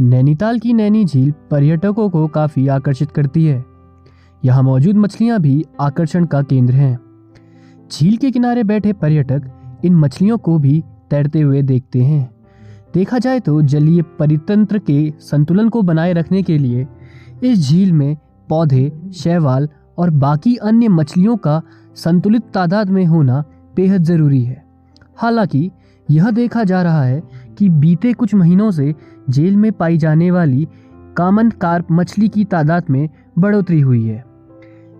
नैनीताल की नैनी झील पर्यटकों को काफी आकर्षित करती है। यहाँ मौजूद मछलियां भी आकर्षण का केंद्र हैं। झील के किनारे बैठे पर्यटक इन मछलियों को भी तैरते हुए देखते हैं। देखा जाए तो जलीय परितंत्र के संतुलन को बनाए रखने के लिए इस झील में पौधे, शैवाल और बाकी अन्य मछलियों का संतुलित तादाद में होना बेहद जरूरी है। हालांकि यह देखा जा रहा है कि बीते कुछ महीनों से झील में पाई जाने वाली कॉमन कार्प मछली की तादाद में बढ़ोतरी हुई है।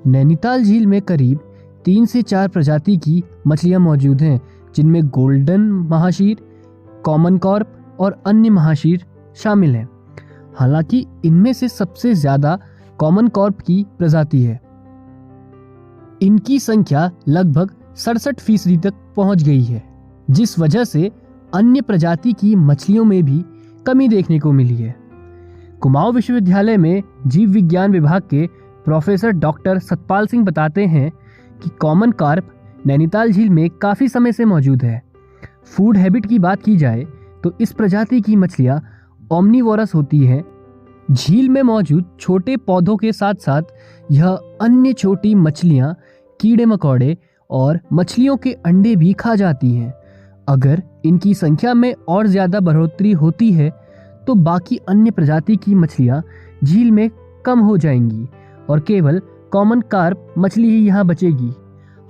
नैनीताल झील में करीब 3 से 4 प्रजाति की मछलियां मौजूद हैं, जिनमें गोल्डन महाशीर, कॉमन कार्प और अन्य महाशीर शामिल हैं। हालांकि इनमें से सबसे ज्यादा कॉमन कार्प की प्रजाति है। इनकी संख्या लगभग 67% तक पहुंच गई है, जिस वजह से अन्य प्रजाति की मछलियों में भी कमी देखने को मिली है। कुमाऊं विश्वविद्यालय में जीव विज्ञान विभाग के प्रोफेसर डॉक्टर सतपाल सिंह बताते हैं कि कॉमन कार्प नैनीताल झील में काफी समय से मौजूद है। फूड हैबिट की बात की जाए तो इस प्रजाति की मछलियां ओमनीवोरस होती हैं। झील में मौजूद छोटे पौधों के साथ साथ यह अन्य छोटी मछलियां, कीड़े मकोड़े और मछलियों के अंडे भी खा जाती हैं। अगर इनकी संख्या में और ज्यादा बढ़ोतरी होती है तो बाकी अन्य प्रजाति की मछलियां झील में कम हो जाएंगी और केवल कॉमन कार्प मछली ही यहाँ बचेगी।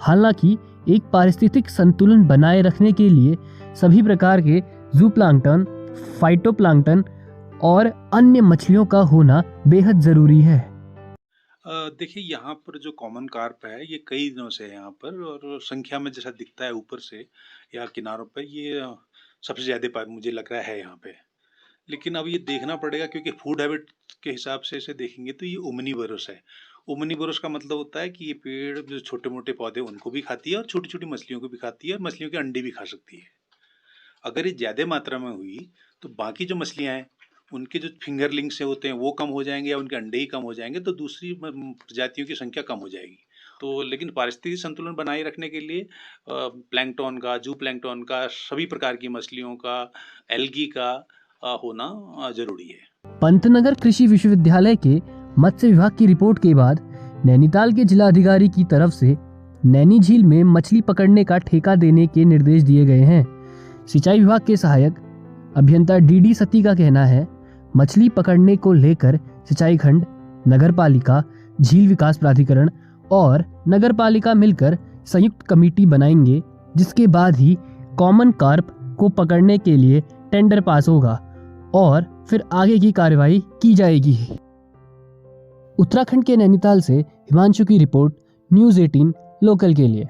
हालांकि एक पारिस्थितिक संतुलन बनाए रखने के लिए सभी प्रकार के जूप्लांक्टन, फाइटोप्लांक्टन और अन्य मछलियों का होना बेहद जरूरी है। देखिए, यहाँ पर जो कॉमन कार्प है ये कई दिनों से है यहाँ पर, और संख्या में जैसा दिखता है ऊपर से या किनारों पर ये सबसे ज़्यादा मुझे लग रहा है यहाँ पे। लेकिन अब ये देखना पड़ेगा, क्योंकि फूड हैबिट के हिसाब से इसे देखेंगे तो ये ओमनीवोरस है। ओमनीवोरस का मतलब होता है कि ये पेड़ जो छोटे मोटे पौधे उनको भी खाती है और छोटी छोटी मछलियों को भी खाती है और मछलियों के अंडे भी खा सकती है। अगर ये ज़्यादा मात्रा में हुई तो बाकी जो मछलियाँ हैं उनके जो फिंगरलिंग्स से होते हैं वो कम हो जाएंगे या उनके अंडे ही कम हो जाएंगे, तो दूसरी प्रजातियों की संख्या कम हो जाएगी। तो लेकिन पारिस्थितिक संतुलन बनाए रखने के लिए प्लैंकटन का, जू प्लैंकटन का, सभी प्रकार की मछलियों का, एल्गी का होना जरूरी है। पंतनगर कृषि विश्वविद्यालय के मत्स्य विभाग की रिपोर्ट के बाद नैनीताल के जिलाधिकारी की तरफ से नैनी झील में मछली पकड़ने का ठेका देने के निर्देश दिए गए हैं। सिंचाई विभाग के सहायक अभियंता डी सती का कहना है, मछली पकड़ने को लेकर सिंचाई खंड, नगर पालिका, झील विकास प्राधिकरण और नगर पालिका मिलकर संयुक्त कमेटी बनाएंगे, जिसके बाद ही कॉमन कार्प को पकड़ने के लिए टेंडर पास होगा और फिर आगे की कार्रवाई की जाएगी। उत्तराखंड के नैनीताल से हिमांशु की रिपोर्ट, न्यूज़ 18 लोकल के लिए।